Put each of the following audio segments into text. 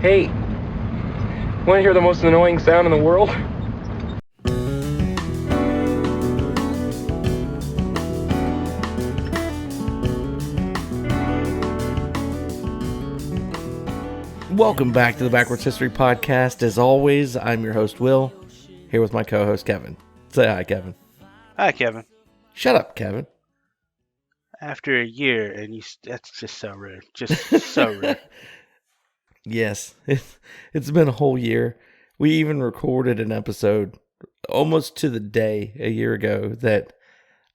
Hey, want to hear the most annoying sound in the world? Welcome back to the Backwards History Podcast. As always, I'm your host, Will, here with my co-host, Kevin. Say hi, Kevin. Hi, Kevin. Shut up, Kevin. After a year, and that's just so rude. Just so rude. Yes, it's been a whole year. We even recorded an episode almost to the day a year ago that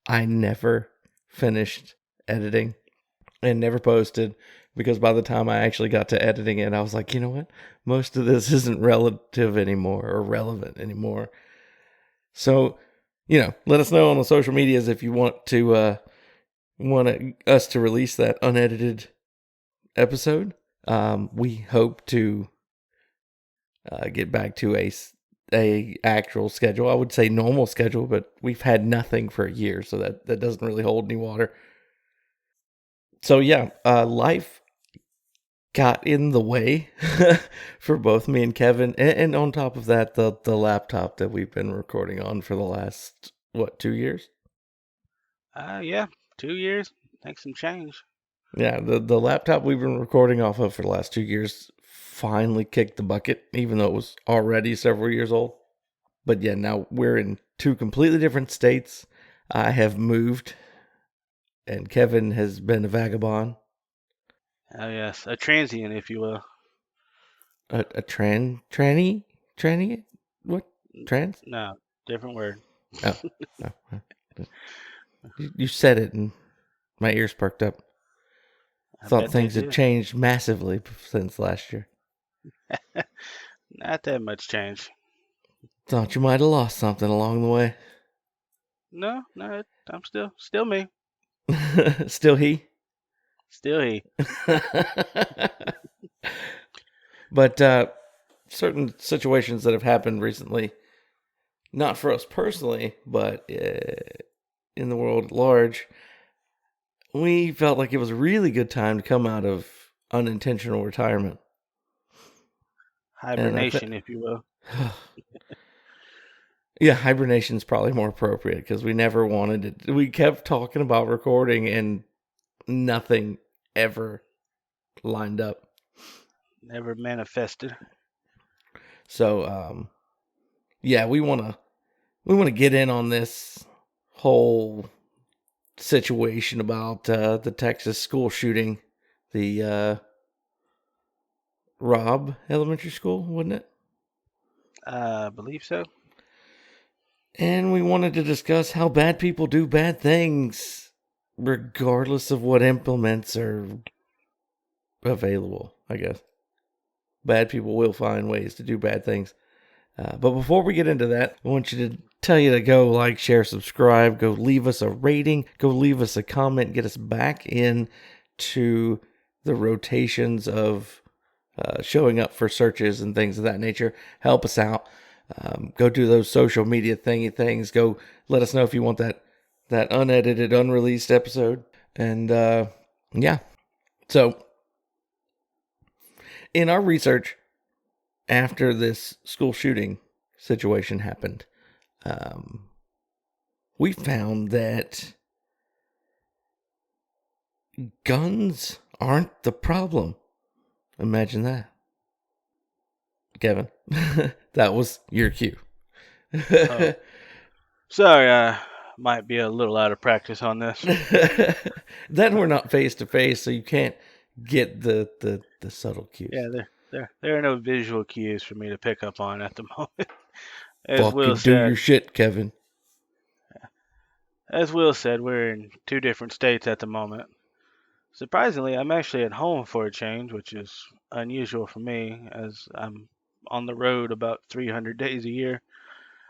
I never finished editing and never posted, because by the time I actually got to editing it, I was like, you know what? Most of this isn't relative anymore or relevant anymore. So, let us know on the social medias if you want us to release that unedited episode. We hope to get back to a actual schedule. I would say normal schedule, but we've had nothing for a year, so that doesn't really hold any water. So yeah, life got in the way for both me and Kevin, and on top of that, the laptop that we've been recording on for the last 2 years. Yeah, 2 years. Thanks some change. Yeah, the laptop we've been recording off of for the last 2 years finally kicked the bucket, even though it was already several years old. But yeah, now we're in two completely different states. I have moved, and Kevin has been a vagabond. Oh yes, a transient, if you will. A tranny? What? Trans? No, different word. Oh, no. You said it, and my ears perked up. I Thought bet they things had do. changed massively since last year. Not that much change. Thought you might have lost something along the way. No, I'm still me. Still he? Still he. But certain situations that have happened recently, not for us personally, but in the world at large, we felt like it was a really good time to come out of unintentional retirement. Hibernation, if you will. Yeah, hibernation is probably more appropriate because we never wanted it. We kept talking about recording and nothing ever lined up. Never manifested. So, yeah, we want to get in on this whole situation about the Texas school shooting, the Robb Elementary School, wasn't it? I believe so. And we wanted to discuss how bad people do bad things, regardless of what implements are available, I guess. Bad people will find ways to do bad things. But before we get into that, I want you to tell you to go like, share, subscribe, go leave us a rating, go leave us a comment, get us back in to the rotations of showing up for searches and things of that nature. Help us out. Go do those social media thingy things. Go let us know if you want that unedited, unreleased episode. And yeah. So in our research after this school shooting situation happened, we found that guns aren't the problem. Imagine that. Kevin, that was your cue. Oh. Sorry, I might be a little out of practice on this. Then we're not face to face, so you can't get the subtle cues. Yeah, there are no visual cues for me to pick up on at the moment. As Will Fucking do your said, shit, Kevin. we're in two different states at the moment. Surprisingly, I'm actually at home for a change, which is unusual for me, as I'm on the road about 300 days a year.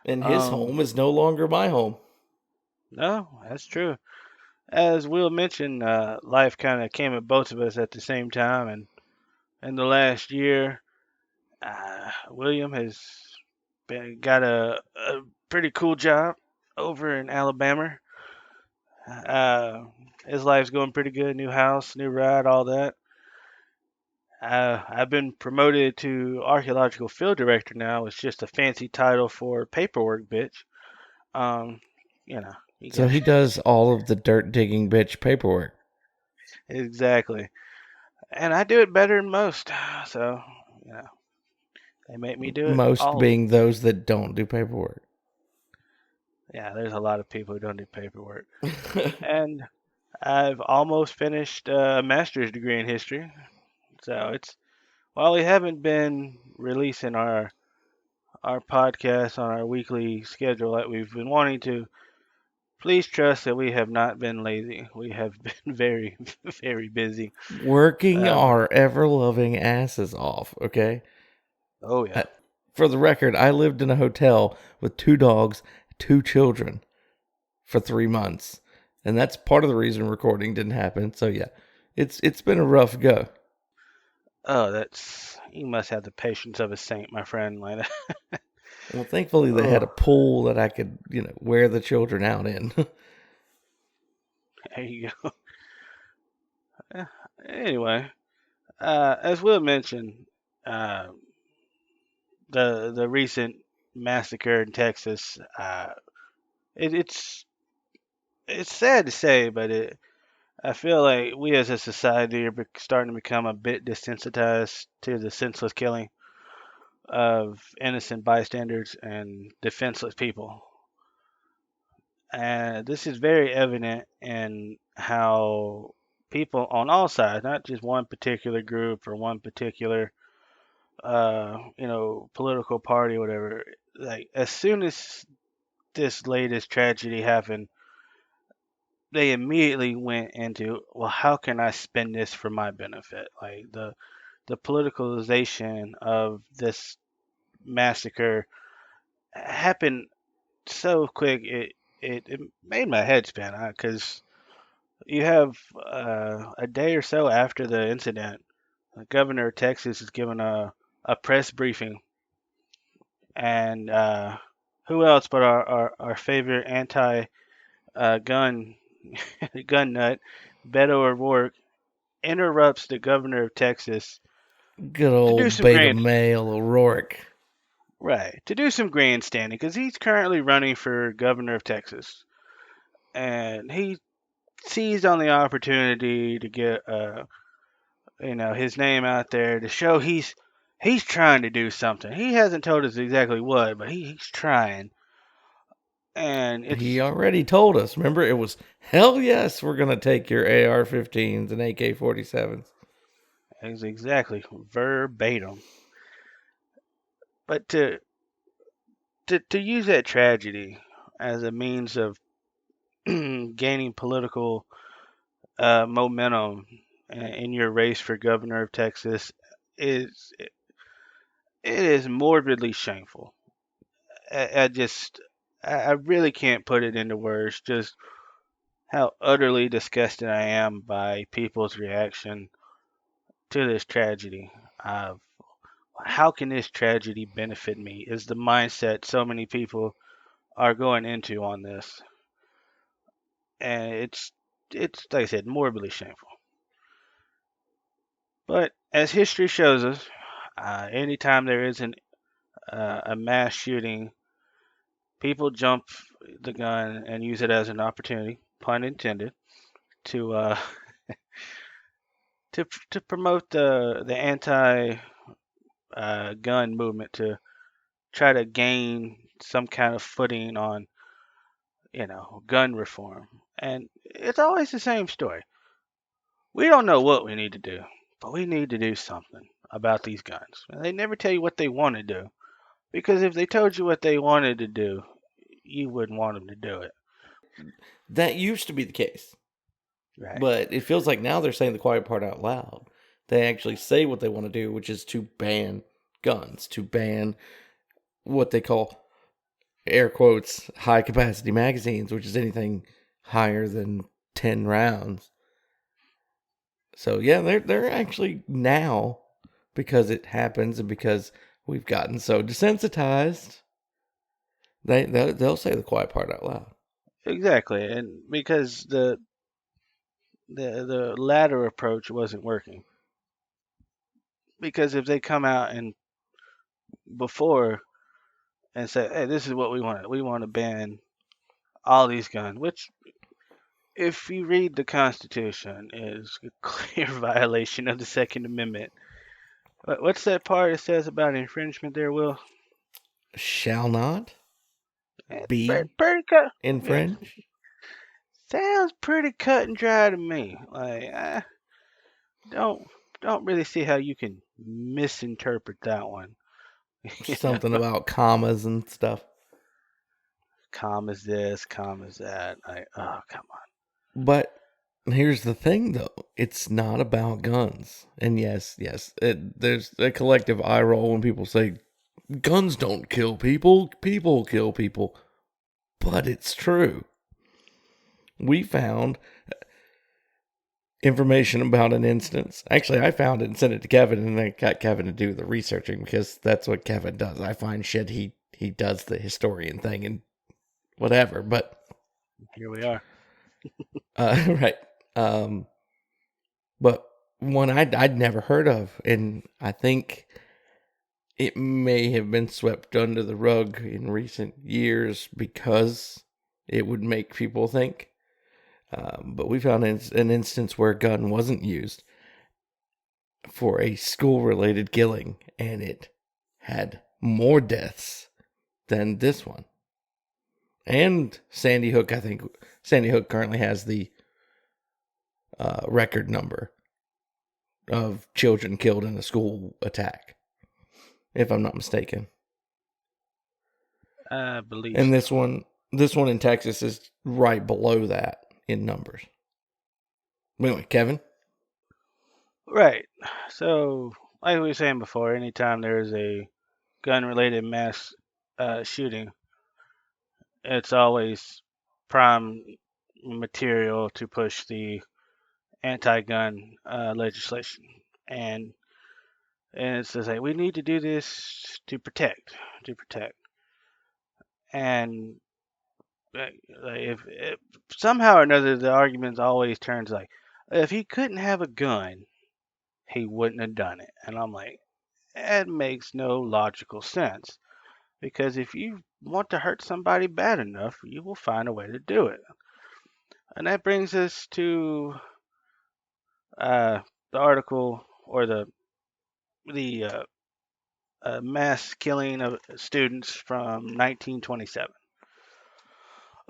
And his home is no longer my home. No, that's true. As Will mentioned, life kind of came at both of us at the same time, and in the last year, William has got a pretty cool job over in Alabama. Uh, his life's going pretty good. New house, new ride, all that. I've been promoted to archaeological field director now. It's just a fancy title for paperwork, bitch. Um, you know, you So got he does all of the dirt digging bitch paperwork. exactly, and I do it better than most. So, you know, they make me do it Most all of it. being those that don't do paperwork. Yeah, there's a lot of people who don't do paperwork, and I've almost finished a master's degree in history. So it's while we haven't been releasing our podcast on our weekly schedule that we've been wanting to, please trust that we have not been lazy. We have been very, very busy. Working Um, our ever loving asses off, okay? oh yeah. I, for the record, I lived in a hotel with 2 dogs, 2 children for 3 months. And that's part of the reason recording didn't happen. So yeah, it's been a rough go. Oh, that's you must have the patience of a saint, my friend. Like, Well, thankfully they had a oh, pool that I could, wear the children out in. there you go. Eh, Anyway, as Will mentioned, uh, the recent massacre in Texas, it, it's it's sad to say, but I feel like we as a society are starting to become a bit desensitized to the senseless killing of innocent bystanders and defenseless people. And this is very evident in how people on all sides, not just one particular group or one particular, political party or whatever, like as soon as this latest tragedy happened, they immediately went into, well, how can I spend this for my benefit? Like the politicalization of this massacre happened so quick it made my head spin because you have a day or so after the incident, the governor of Texas is giving a press briefing, and who else but our favorite anti gun gun nut, Beto O'Rourke, interrupts the governor of Texas Good to do old some beta grand male O'Rourke. right to do some grandstanding because he's currently running for governor of Texas, and he seized on the opportunity to get his name out there to show he's trying to do something. He hasn't told us exactly what, but he's trying, and He it's already told us. Remember, it was hell yes, we're gonna take your AR-15s and AK-47s. it's exactly verbatim. But to use that tragedy as a means of gaining political momentum in your race for governor of Texas is it is morbidly shameful. I just I really can't put it into words. Just how utterly disgusted I am by people's reaction to this tragedy. Of how can this tragedy benefit me? Is the mindset so many people are going into on this, and it's like I said, morbidly shameful. But as history shows us, anytime there is a mass shooting, people jump the gun and use it as an opportunity, pun intended, to to promote the anti gun movement to try to gain some kind of footing on gun reform. And it's always the same story. We don't know what we need to do, but we need to do something about these guns. And they never tell you what they want to do, because if they told you what they wanted to do, you wouldn't want them to do it. That used to be the case. Right. But it feels like now they're saying the quiet part out loud. They actually say what they want to do, which is to ban guns, to ban what they call, air quotes, high capacity magazines, which is anything higher than 10 rounds. So yeah, they're actually now, because it happens and because we've gotten so desensitized, they'll say the quiet part out loud. Exactly. And because the latter approach wasn't working. because if they come out and before and say, "Hey, this is what we want to ban all these guns," which, if you read the Constitution, is a clear violation of the Second Amendment. What's that part it says about infringement there, Will? Shall not It's be pretty cut. Yeah, infringed. sounds pretty cut and dry to me. Like, don't don't really see how you can misinterpret that one. You know, Something about commas and stuff. commas this, commas that. Like, oh, come on. But here's the thing, though. It's not about guns. And yes, there's a collective eye roll when people say, guns don't kill people, people kill people. But it's true. We found information about an instance. Actually, I found it and sent it to Kevin, and I got Kevin to do the researching because that's what Kevin does. I find shit, he does the historian thing and whatever. But Here we are. right. But one I'd never heard of, and I think it may have been swept under the rug in recent years because it would make people think. But we found an instance where a gun wasn't used for a school-related killing, and it had more deaths than this one. And Sandy Hook, I think Sandy Hook currently has the record number of children killed in a school attack, if I'm not mistaken. I believe. And so. this one in Texas is right below that in numbers. Anyway, Kevin? Right. So, like we were saying before, anytime there's a gun-related mass shooting, it's always prime material to push the anti-gun legislation, and it's just like we need to do this to protect, and if somehow or another the argument always turns like, if he couldn't have a gun, he wouldn't have done it, and I'm like, that makes no logical sense. Because if you want to hurt somebody bad enough, you will find a way to do it. And that brings us to the article, or the mass killing of students from 1927.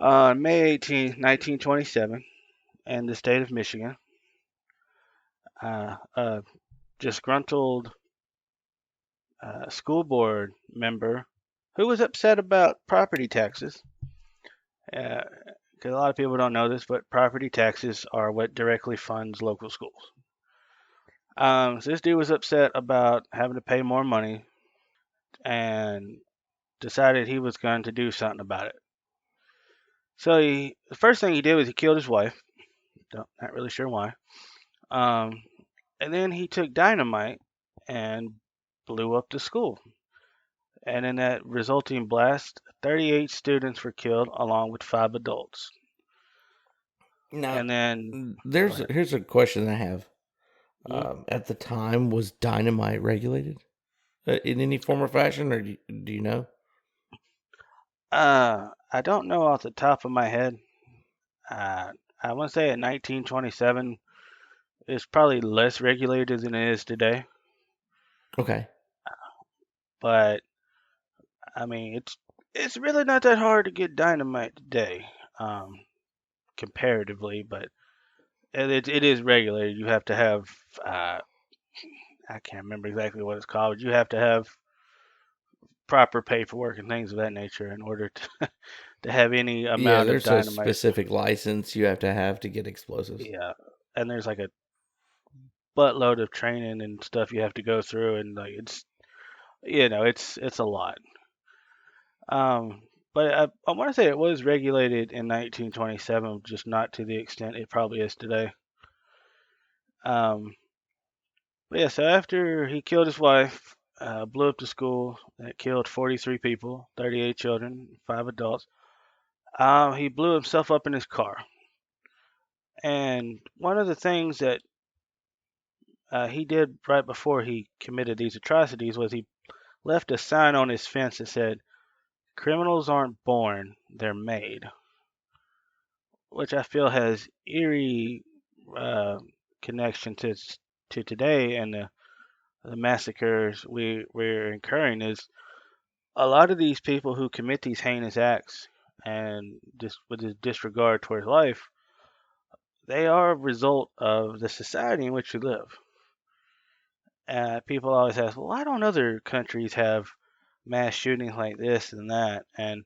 On May 18, 1927, in the state of Michigan, a disgruntled school board member who was upset about property taxes. Because a lot of people don't know this, but property taxes are what directly funds local schools. So this dude was upset about having to pay more money and decided he was going to do something about it. So the first thing he did was he killed his wife. Not really sure why. And then he took dynamite and blew up the school. And in that resulting blast, 38 students were killed along with 5 adults. Now, And then here's a question I have. Mhm. At the time, was dynamite regulated in any form or fashion, or do you know? I don't know off the top of my head. I want to say in 1927 it's probably less regulated than it is today. Okay. But I mean, it's really not that hard to get dynamite today, comparatively. But it is regulated. You have to have I can't remember exactly what it's called, but you have to have proper paperwork and things of that nature in order to to have any Yeah, amount of there's a dynamite. specific license you have to get explosives. Yeah, and there's like a buttload of training and stuff you have to go through, and like it's a lot. But I want to say it was regulated in 1927, just not to the extent it probably is today. Um, but yeah, so after he killed his wife, blew up the school, and it killed 43 people, 38 children, 5 adults. He blew himself up in his car. And one of the things that he did right before he committed these atrocities was he left a sign on his fence that said, "Criminals aren't born, they're made," which I feel has eerie connection to today and the massacres we're incurring. Is a lot of these people who commit these heinous acts and just with this disregard towards life, they are a result of the society in which we live. People always ask, well, why don't other countries have mass shootings like this and that? And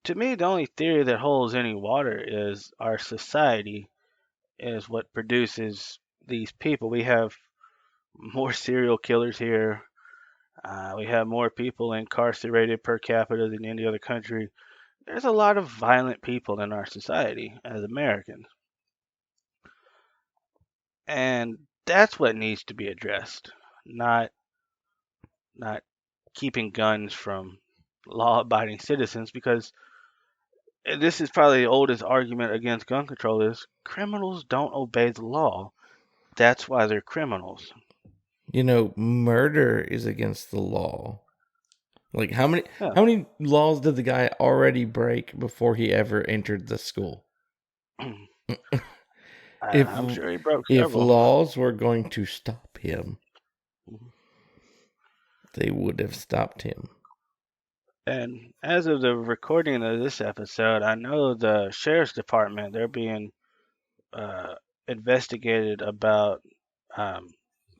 to me, the only theory that holds any water is our society is what produces these people. We have more serial killers here. We have more people incarcerated per capita than any other country. There's a lot of violent people in our society as Americans. And that's what needs to be addressed, not keeping guns from law-abiding citizens, because this is probably the oldest argument against gun control is criminals don't obey the law. That's why they're criminals. You know, murder is against the law. Like Yeah. how many laws did the guy already break before he ever entered the school? I'm sure he broke If several. laws were going to stop him, Mhm. they would have stopped him. And as of the recording of this episode, I know the sheriff's department, they're being investigated about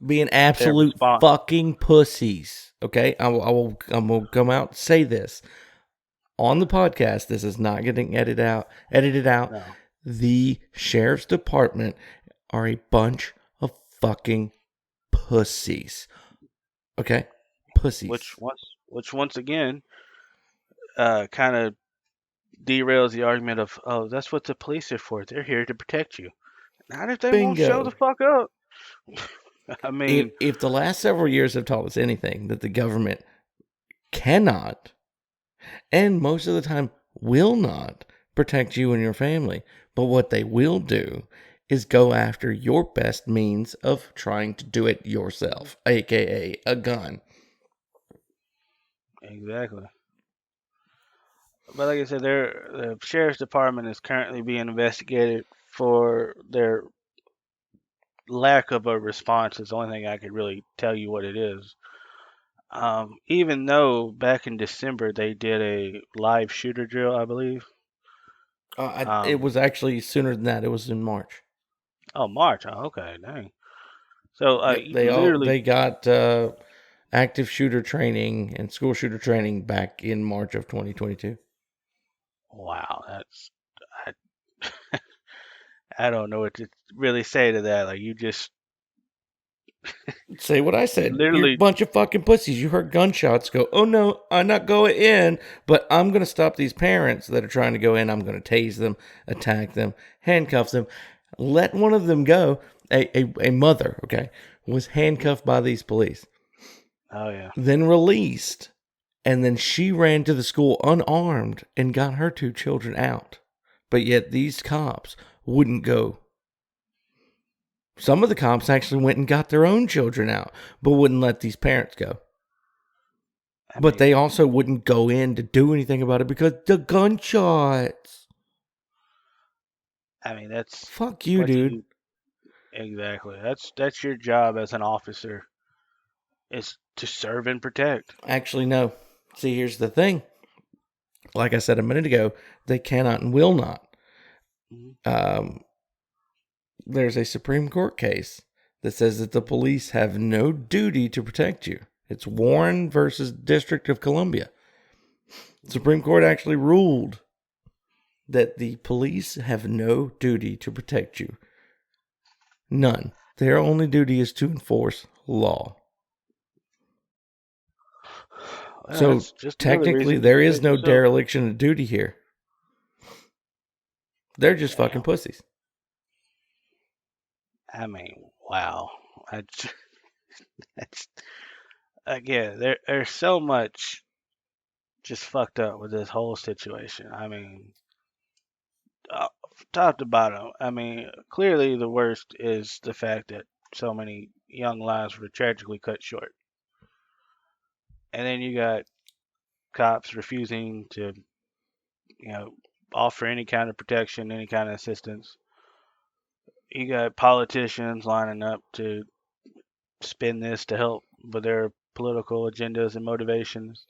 Being absolute response. fucking pussies. Okay, I'm gonna come out and say this on the podcast. This is not getting edited out. No. The sheriff's department are a bunch of fucking pussies. Okay, pussies. Which once again kind of derails the argument of, oh, that's what the police are for. They're here to protect you. Not if they won't show Bingo. the fuck up. I mean, If the last several years have taught us anything, that the government cannot, and most of the time will not, protect you and your family, but what they will do is go after your best means of trying to do it yourself, aka a gun. exactly. But like I said, the sheriff's department is currently being investigated for their lack of a response. Is the only thing I could really tell you what it is. Even though back in December they did a live shooter drill, I believe. It was actually sooner than that. It was in March. Oh, March. Oh, okay, dang. So Yep, they got active shooter training and school shooter training back in March of 2022. Wow, I don't know what to really say to that. Like you just Say what I said. You're a literally bunch of fucking pussies. You heard gunshots go, oh no, I'm not going in, but I'm going to stop these parents that are trying to go in. I'm going to tase them, attack them, handcuff them, let one of them go. A mother, okay, was handcuffed by these police, Oh yeah. then released, and then she ran to the school unarmed and got her 2 children out. But yet these cops wouldn't go. Some of the cops actually went and got their own children out, but wouldn't let these parents go. But they also wouldn't go in to do anything about it because the gunshots. I mean, that's Fuck you, dude. Exactly. That's your job as an officer, is to serve and protect. Actually, no. See, here's the thing. Like I said a minute ago, they cannot and will not. There's a Supreme Court case that says that the police have no duty to protect you. It's Warren versus District of Columbia. The Supreme Court actually ruled that the police have no duty to protect you. None. Their only duty is to enforce law. Well, So technically, there is no dereliction of duty here. They're just fucking pussies. I mean, wow. That's again, there's so much just fucked up with this whole situation. I mean, top to bottom. I mean, clearly the worst is the fact that so many young lives were tragically cut short. And then you got cops refusing to, offer any kind of protection, any kind of assistance. You got politicians lining up to spin this to help with their political agendas and motivations.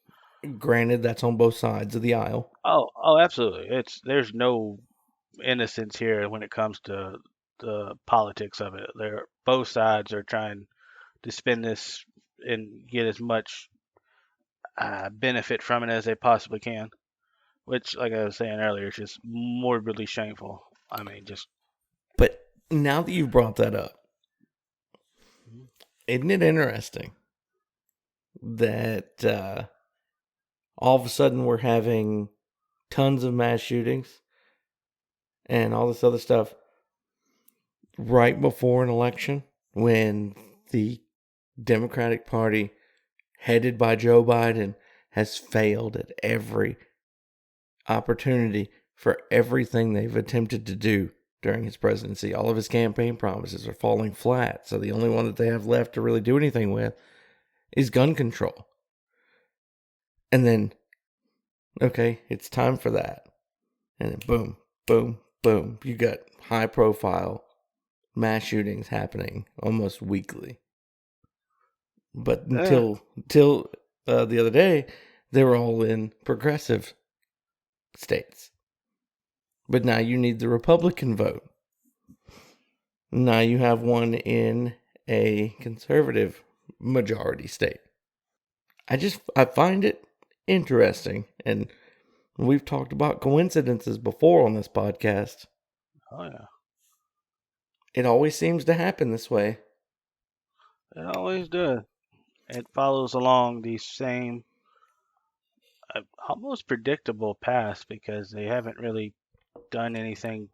Granted, that's on both sides of the aisle. Oh, absolutely. There's no innocence here when it comes to the politics of it. Both sides are trying to spin this and get as much benefit from it as they possibly can, which, like I was saying earlier, is just morbidly shameful. I mean, just. But now that you've brought that up, isn't it interesting that all of a sudden we're having tons of mass shootings and all this other stuff right before an election when the Democratic Party, headed by Joe Biden, has failed at every opportunity for everything they've attempted to do during his presidency. All of his campaign promises are falling flat. So the only one that they have left to really do anything with is gun control. And then, okay, it's time for that. And then boom, boom, boom. You got high profile mass shootings happening almost weekly. But until the other day, they were all in progressive states. But now you need the Republican vote. Now you have one in a conservative majority state. I find it interesting. And we've talked about coincidences before on this podcast. Oh, yeah. It always seems to happen this way. It always does. It follows along the same almost predictable path because they haven't really done anything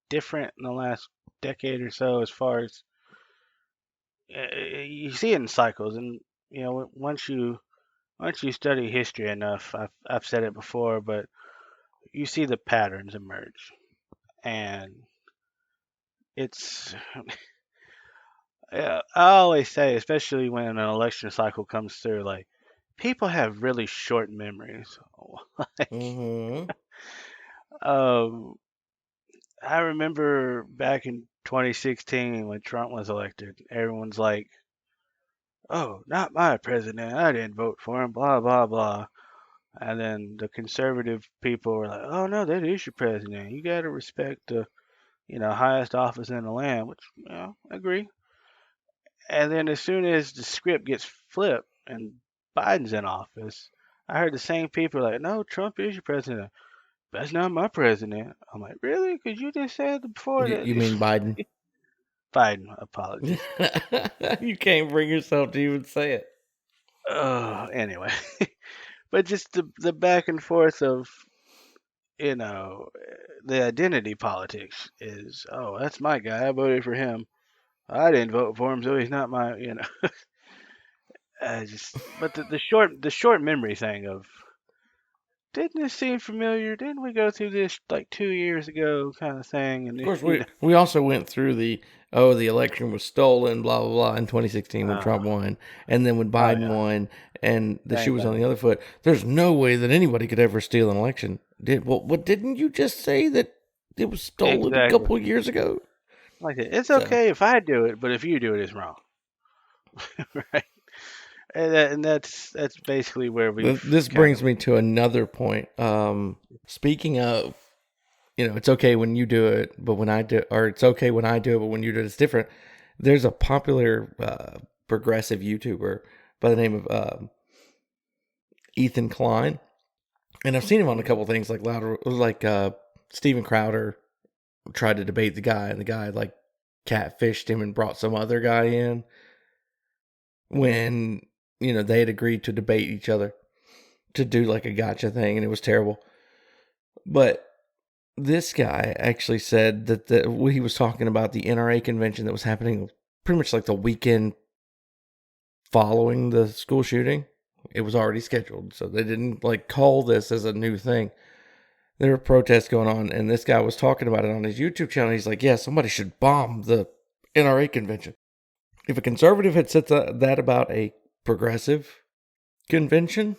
different in the last decade or so as far as you see it in cycles. And once you study history enough, I've said it before, but you see the patterns emerge. And it's I always say, especially when an election cycle comes through, like, people have really short memories. Mm-hmm. I remember back in 2016 when Trump was elected, everyone's like, "Oh, not my president. I didn't vote for him." Blah blah blah. And then the conservative people were like, "Oh no, that is your president. You got to respect the, highest office in the land." Which, I agree. And then as soon as the script gets flipped and Biden's in office, I heard the same people like, "No, Trump is your president." That's not my president. I'm like, really? Because you just said before that. You mean Biden? Biden, apologies. You can't bring yourself to even say it. Anyway, but just the back and forth of, the identity politics is, oh, that's my guy. I voted for him. I didn't vote for him, so he's not my, but the short memory thing of, didn't this seem familiar? Didn't we go through this like 2 years ago kind of thing? And of course, we also went through the election was stolen, blah, blah, blah, in 2016 when Trump won. And then when Biden won and the shoe was on the other foot, there's no way that anybody could ever steal an election. Didn't you just say that it was stolen a couple of years ago? Like it's okay if I do it, but if you do it, it's wrong. Right? And that's basically where we. This brings me to another point. Speaking of, it's okay when you do it, but when I do, or it's okay when I do it, but when you do it, it's different. There's a popular progressive YouTuber by the name of Ethan Klein, and I've seen him on a couple things like Steven Crowder tried to debate the guy, and the guy like catfished him and brought some other guy in when. They had agreed to debate each other to do like a gotcha thing, and it was terrible. But this guy actually said that he was talking about the NRA convention that was happening pretty much like the weekend following the school shooting. It was already scheduled, so they didn't like call this as a new thing. There were protests going on, and this guy was talking about it on his YouTube channel. He's like, yeah, somebody should bomb the NRA convention. If a conservative had said that about a progressive convention,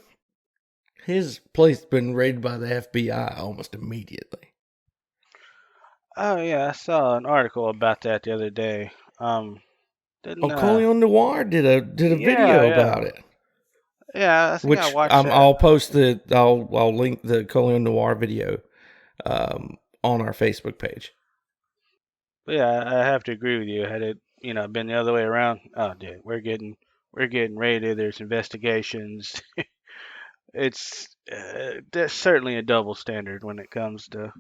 his place had been raided by the FBI almost immediately. Oh yeah, I saw an article about that the other day. Didn't Coleon Noir did a video about it. Yeah, I think I Which watched that. I'll post I'll link the Coleon Noir video on our Facebook page. But yeah, I have to agree with you. Had it, been the other way around, oh dude, we're getting raided. There's investigations. It's there's certainly a double standard when it comes to,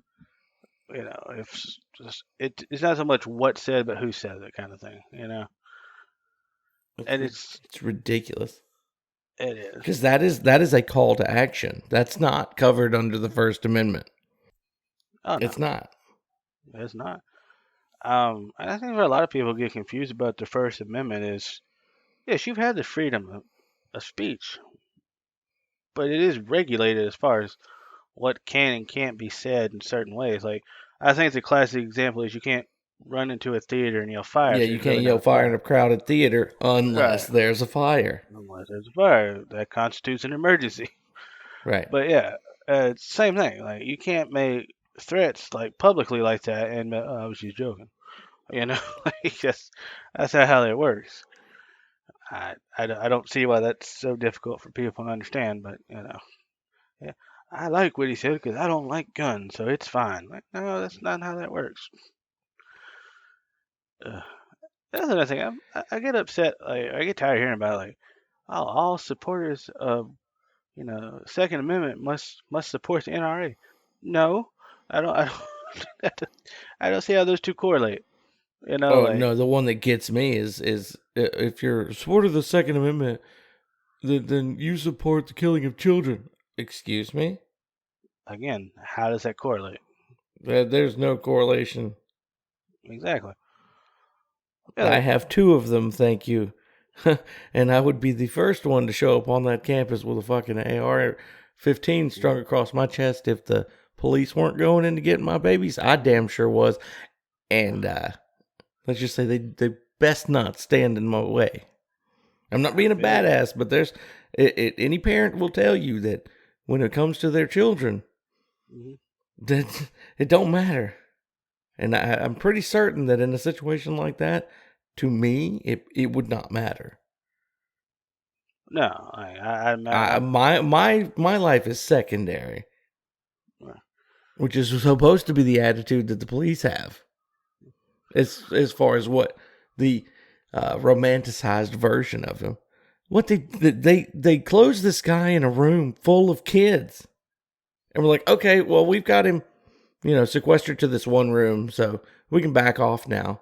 if it's not so much what said, but who said it kind of thing, And It's ridiculous. It is. Because that is a call to action. That's not covered under the First Amendment. Oh, no. It's not. It's not. I think where a lot of people get confused about the First Amendment is, yes, you've had the freedom of speech, but it is regulated as far as what can and can't be said in certain ways. Like, I think the classic example is you can't run into a theater and yell fire. Yeah, you can't yell fire in a crowded theater unless there's a fire. Unless there's a fire. That constitutes an emergency. Right. But yeah, it's the same thing. Like, you can't make threats like publicly like that and I was just joking. Like that's not how that works. I don't see why that's so difficult for people to understand, but yeah, I like what he said because I don't like guns, so it's fine. Like, no, that's not how that works. That's another thing. I get upset. Like, I get tired of hearing about like, oh, all supporters of Second Amendment must support the NRA. No, I don't. I don't see how those two correlate. No, the one that gets me is if you're a supporter of the Second Amendment, then you support the killing of children. Excuse me? Again, how does that correlate? There's no correlation. Exactly. Yeah, I have two of them, thank you. And I would be the first one to show up on that campus with a fucking AR-15 strung across my chest if the police weren't going in to get my babies. I damn sure was. And let's just say they best not stand in my way. I'm not being a badass, but there's any parent will tell you that when it comes to their children, that it don't matter. And I'm pretty certain that in a situation like that, to me, it would not matter. No, my life is secondary, which is supposed to be the attitude that the police have. As far as what the romanticized version of him, what they closed this guy in a room full of kids, and we're like, okay, well, we've got him, sequestered to this one room, so we can back off now.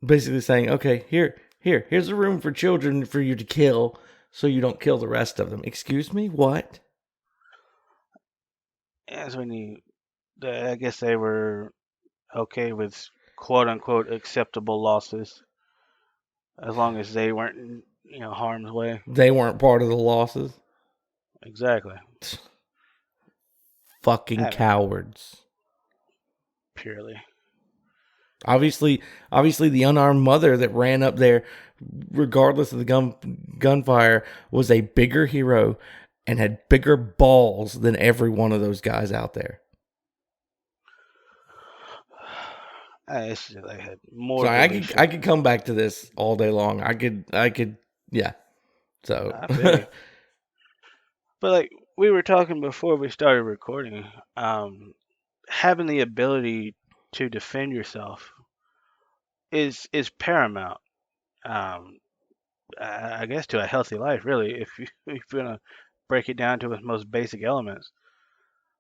Basically saying, okay, here's a room for children for you to kill, so you don't kill the rest of them. Excuse me, what? As when I guess they were okay with quote unquote acceptable losses, as long as they weren't harm's way. They weren't part of the losses. Exactly. Fucking cowards. Purely. Obviously, the unarmed mother that ran up there, regardless of the gunfire, was a bigger hero and had bigger balls than every one of those guys out there. I had more. So I could come back to this all day long. I could, yeah. So, but like we were talking before we started recording, having the ability to defend yourself is paramount. I guess to a healthy life, really, if you're gonna break it down to its most basic elements.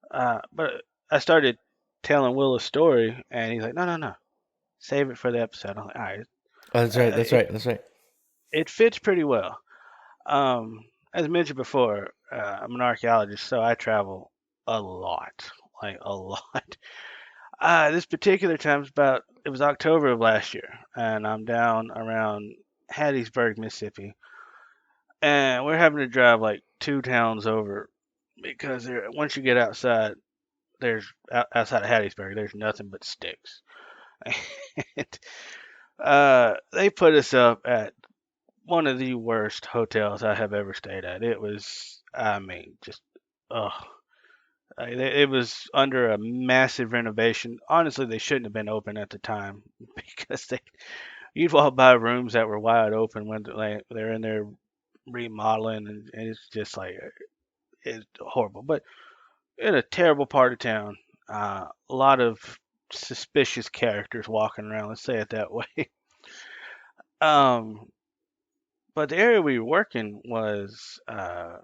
But I started telling Will a story, and he's like, "No, save it for the episode." I'm like, "All right." Oh, that's right. It fits pretty well. As mentioned before, I'm an archaeologist, so I travel a lot, like a lot. This particular time it was October of last year, and I'm down around Hattiesburg, Mississippi, and we're having to drive like 2 towns over because once you get outside, outside of Hattiesburg, there's nothing but sticks. They put us up at one of the worst hotels I have ever stayed at. It was, I mean, just, ugh. It was under a massive renovation. Honestly, they shouldn't have been open at the time because you'd walk by rooms that were wide open when they're in there remodeling, and it's just like it's horrible. But in a terrible part of town, a lot of suspicious characters walking around. Let's say it that way. Um, but the area we were working was a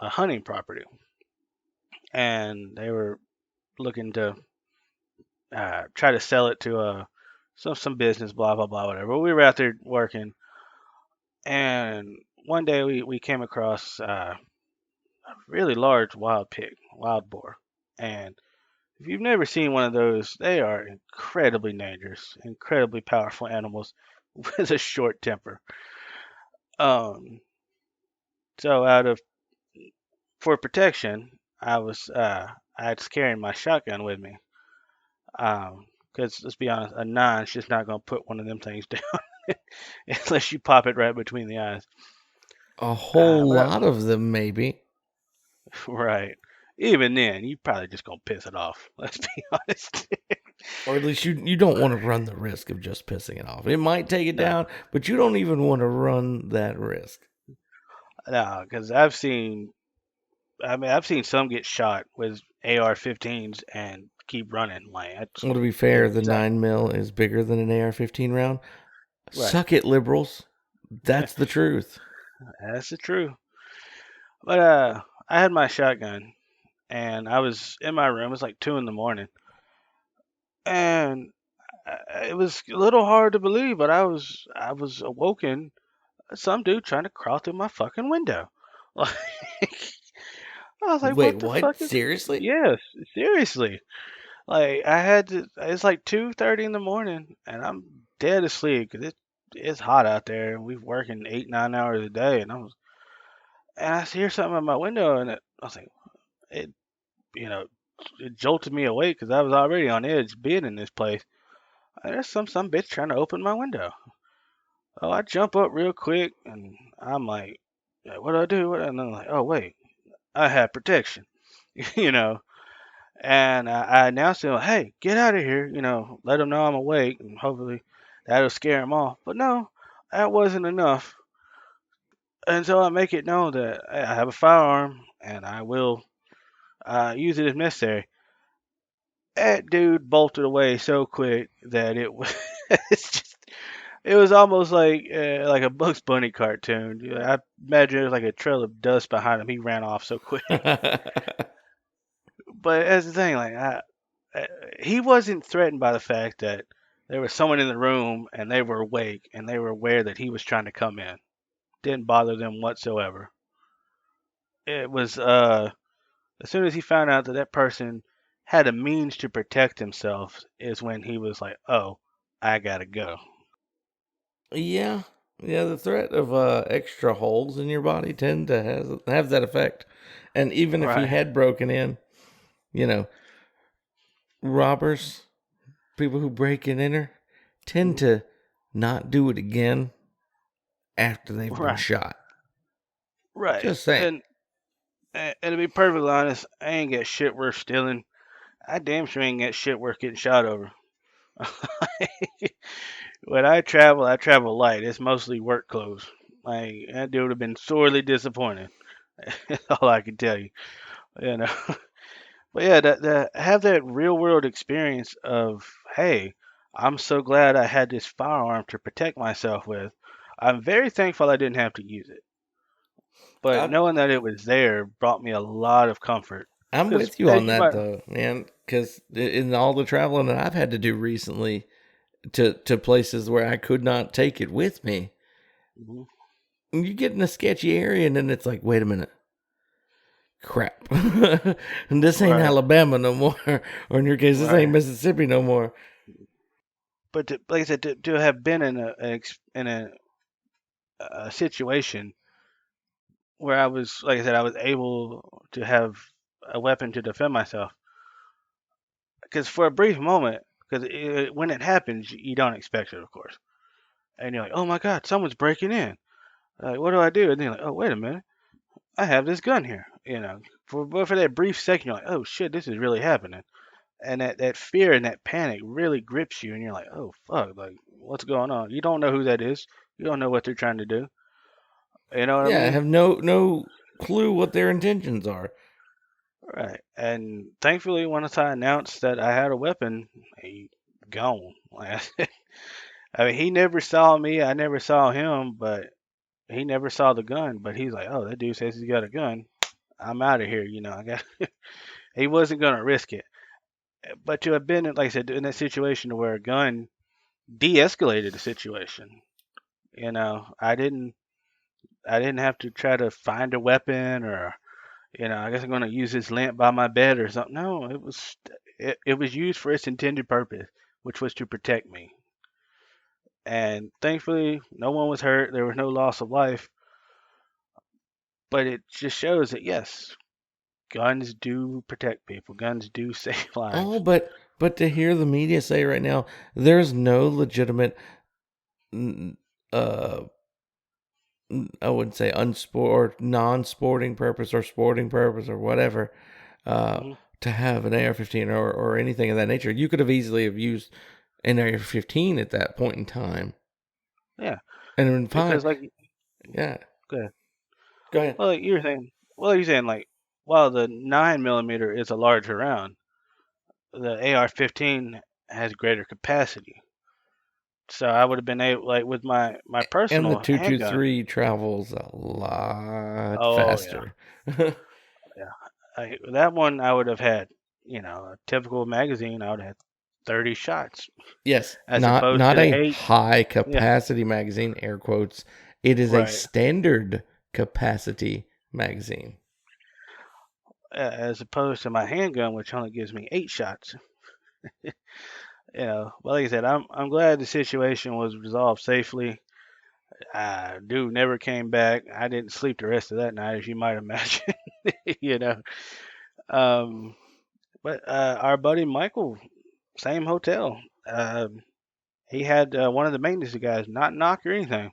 hunting property, and they were looking to try to sell it to some business, blah blah blah, whatever. We were out there working, and one day we came across a really large wild pig, wild boar, and if you've never seen one of those, they are incredibly dangerous, incredibly powerful animals with a short temper. Um, so out of for protection, I was carrying my shotgun with me. Because let's be honest, a nine's just not gonna put one of them things down unless you pop it right between the eyes. A whole But lot of them, maybe. right, even then, you probably just gonna piss it off. Let's be honest. Or at least you don't want to run the risk of just pissing it off. It might take it No, down, but you don't even want to run that risk. no, because I've seen some get shot with AR-15s and keep running. Like that's Well, to be fair, the insane. 9 mil is bigger than an AR-15 round. Right, Suck it, liberals. That's the truth. that's the truth. But I had my shotgun and I was in my room. It was like 2 in the morning, and it was a little hard to believe, but I was awoken. Some dude trying to crawl through my fucking window. Like I was like, Wait, what the what? fuck is? Seriously? Yes, seriously. Like I had to. It's like 2:30 in the morning, and I'm dead asleep because it's hot out there, and we've working 8 9 hours a day, and I hear something at my window, and I was like, it you know it jolted me awake because I was already on edge being in this place. There's some bitch trying to open my window. Oh, I jump up real quick, and I'm like, "Yeah, what do I do? What?" And I'm like, oh wait, I have protection, you know. And I announced to him, hey, get out of here, let him know I'm awake, and hopefully that'll scare him off. But no, that wasn't enough. And so I make it known that hey, I have a firearm and I will use it if necessary. That dude bolted away so quick that it was it's just it was almost like a Bugs Bunny cartoon. I imagine it was like a trail of dust behind him. He ran off so quick. But that's the thing, like uh, he wasn't threatened by the fact that there was someone in the room and they were awake and they were aware that he was trying to come in. Didn't bother them whatsoever. It was as soon as he found out that that person had a means to protect himself is when he was like, "Oh, I gotta go." Yeah. Yeah, the threat of extra holes in your body tend to have that effect. And even if he Right, had broken in, you know, robbers, people who break and enter, tend hmm to not do it again after they've been right, shot. right. Just saying. And to be perfectly honest, I ain't got shit worth stealing. I damn sure ain't got shit worth getting shot over. When I travel light. It's mostly work clothes. Like that dude would have been sorely disappointed. That's all I can tell you. You know. But yeah, that have that real world experience of hey, I'm so glad I had this firearm to protect myself with. I'm very thankful I didn't have to use it, but I, knowing that it was there brought me a lot of comfort. I'm Because with you as on you that might, though, man. Because in all the traveling that I've had to do recently to places where I could not take it with me, Mhm. you get in a sketchy area and then it's like, wait a minute, crap, and this ain't Right, Alabama no more, or in your case, this ain't right. Mississippi no more. But like I said, to have been in a situation where I was, like I said, I was able to have a weapon to defend myself. Because for a brief moment, because when it happens, you don't expect it, of course. and you're like, oh my God, someone's breaking in. Like, what do I do? And then you're like, oh, wait a minute, I have this gun here. But for that brief second, you're like, oh shit, this is really happening. And that fear and that panic really grips you, and you're like, oh fuck, like what's going on? You don't know who that is. You don't know what they're trying to do. You know what I Yeah, I mean? have no clue what their intentions are. Right. And thankfully, once I announced that I had a weapon, he gone. Like, I mean, he never saw me. I never saw him, but he never saw the gun. But he's like, oh, that dude says he's got a gun. I'm out of here. I got. He wasn't gonna risk it. But to have been, like I said, in that situation where a gun de-escalated the situation. I didn't have to try to find a weapon or, I guess I'm going to use this lamp by my bed or something. No, it was used for its intended purpose, which was to protect me. And thankfully, no one was hurt. There was no loss of life. But it just shows that yes, guns do protect people. Guns do save lives. Oh, but to hear the media say right now, there's no legitimate, uh, I wouldn't say non-sporting purpose or sporting purpose or whatever, Hmm. to have an AR-15 or anything of that nature. You could have easily have used an AR-15 at that point in time, Yeah, and been fine. because like, Yeah, go ahead. go ahead. Well, like you're saying, like, while the 9 millimeter is a larger round, the AR-15 has greater capacity. So I would have been able, like, with my And the personal handgun. 223 travels a lot Oh yeah, faster. yeah. That one I would have had, a typical magazine. I would have had 30 shots Yes, as not opposed to not a the eight. high Yeah, capacity magazine, air quotes. It is a right. standard capacity magazine. As opposed to my handgun, which only gives me 8 shots. But like I said, I'm glad the situation was resolved safely. Dude never came back. I didn't sleep the rest of that night, as you might imagine. you know. Um, but our buddy Michael, same hotel. He had one of the maintenance guys not knock or anything.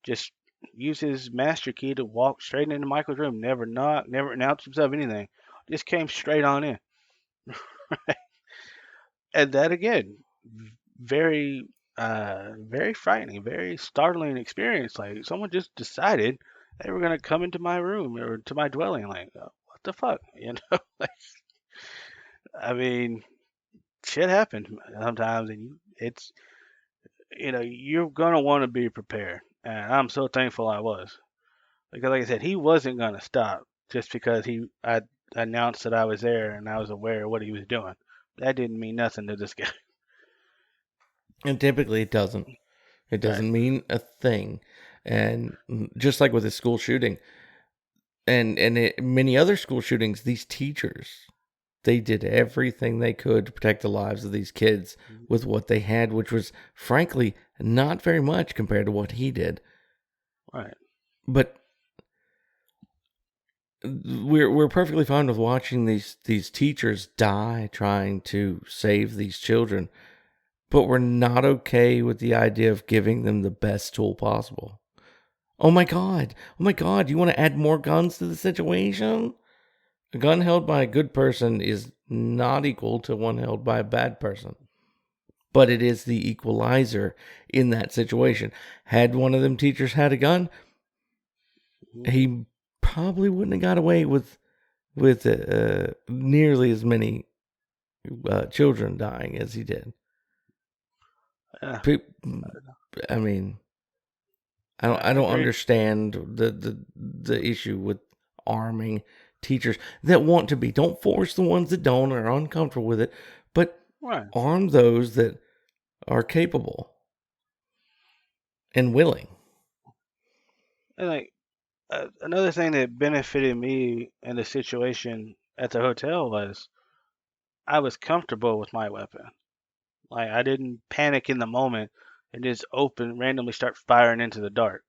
Just use his master key to walk straight into Michael's room. Never knock, never announced himself anything. Just came straight on in. And that again, very, very frightening, very startling experience. Like someone just decided they were gonna come into my room or to my dwelling. Like, what the fuck, Like, I mean, shit happens sometimes, and you're gonna want to be prepared. And I'm so thankful I was, because like I said, he wasn't gonna stop just because I announced that I was there and I was aware of what he was doing. That didn't mean nothing to this guy. And typically it doesn't. It Right. doesn't mean a thing. And just like with the school shooting and many other school shootings, these teachers, they did everything they could to protect the lives of these kids with what they had, which was frankly not very much compared to what he did. Right. But we're perfectly fine with watching these teachers die trying to save these children, but we're not okay with the idea of giving them the best tool possible. Oh my god! Oh my god! You want to add more guns to the situation? A gun held by a good person is not equal to one held by a bad person, but it is the equalizer in that situation. Had one of them teachers had a gun, he probably wouldn't have got away with nearly as many children dying as he did. Yeah. I mean, I don't Agreed. understand the issue with arming teachers that want to be. Don't force the ones that don't or are uncomfortable with it, but Right. arm those that are capable and willing. And like another thing that benefited me in the situation at the hotel was I was comfortable with my weapon. Like I didn't panic in the moment and just randomly start firing into the dark.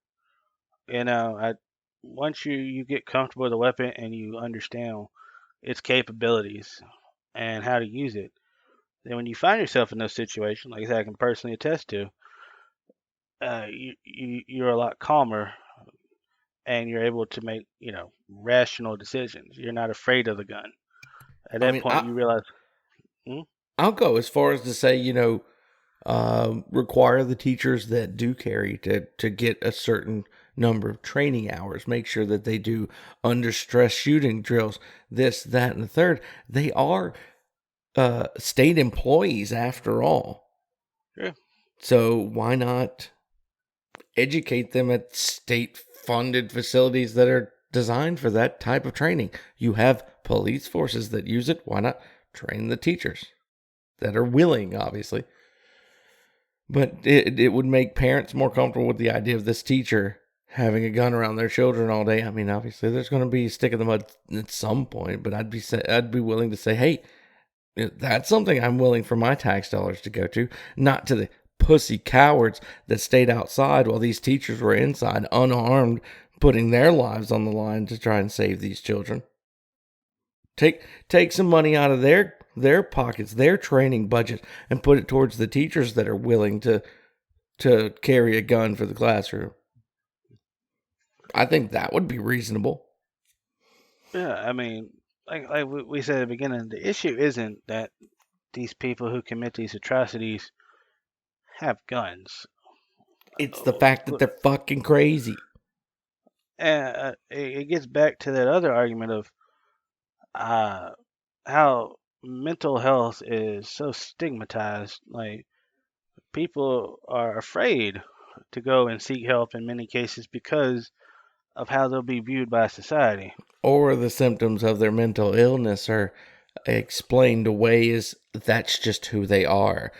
I once you get comfortable with the weapon and you understand its capabilities and how to use it, then when you find yourself in those situations, like I said, I can personally attest to, you're a lot calmer and you're able to make, rational decisions. You're not afraid of the gun. At I that mean, point, you realize, hmm? I'll go as far as to say, require the teachers that do carry to get a certain number of training hours. Make sure that they do under stress shooting drills, this, that, and the third. They are state employees after all. Yeah. So why not educate them at state-funded facilities that are designed for that type of training? You have police forces that use it. Why not train the teachers that are willing, obviously? But it would make parents more comfortable with the idea of this teacher having a gun around their children all day. I mean, obviously, there's going to be a stick in the mud at some point, but I'd be willing to say, hey, that's something I'm willing for my tax dollars to go to, not to the pussy cowards that stayed outside while these teachers were inside, unarmed, putting their lives on the line to try and save these children. Take some money out of their pockets, their training budget, and put it towards the teachers that are willing to carry a gun for the classroom. I think that would be reasonable. Yeah, I mean, like we said at the beginning, the issue isn't that these people who commit these atrocities have guns. It's the fact that they're fucking crazy. And it gets back to that other argument of how mental health is so stigmatized. Like, people are afraid to go and seek help in many cases because of how they'll be viewed by society. Or the symptoms of their mental illness are explained away as that's just who they are.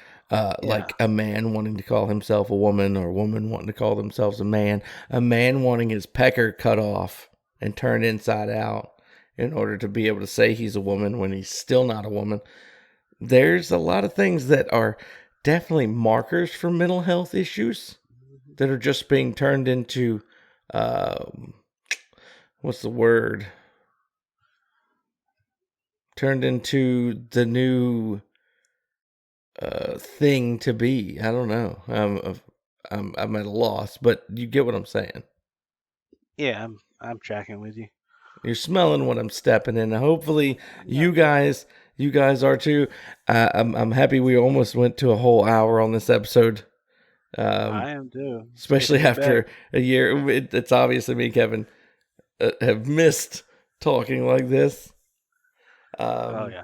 Like a man wanting to call himself a woman, or a woman wanting to call themselves a man wanting his pecker cut off and turned inside out in order to be able to say he's a woman when he's still not a woman. There's a lot of things that are definitely markers for mental health issues that are just being turned into, what's the word? Turned into the new thing to be. I don't know. I'm at a loss, but you get what I'm saying. Yeah, I'm tracking with you. You're smelling what I'm stepping in. Hopefully, you guys are too. I'm happy we almost went to a whole hour on this episode. I am too. Especially after a year. It's obviously me, Kevin, have missed talking like this. Oh yeah.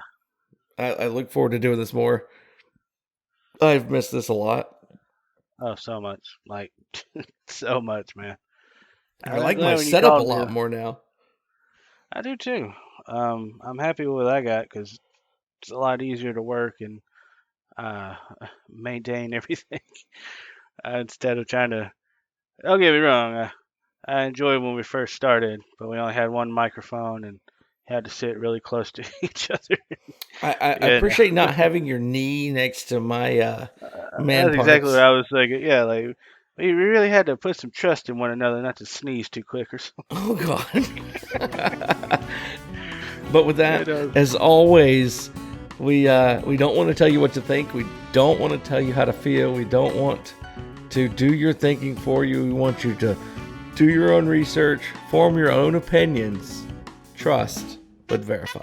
I look forward to doing this more. I've missed this a lot. Oh, so much. Like, so much, man. I like my setup a lot more now. I do too. I'm happy with what I got because it's a lot easier to work and maintain everything instead of trying to. Don't get me wrong. I enjoyed when we first started, but we only had one microphone and had to sit really close to each other. I appreciate not having your knee next to my man That's parts. exactly what I was thinking. Yeah, like we really had to put some trust in one another, not to sneeze too quick or something. Oh God! But with that, as always, we don't want to tell you what to think. We don't want to tell you how to feel. We don't want to do your thinking for you. We want you to do your own research, form your own opinions, trust but verify.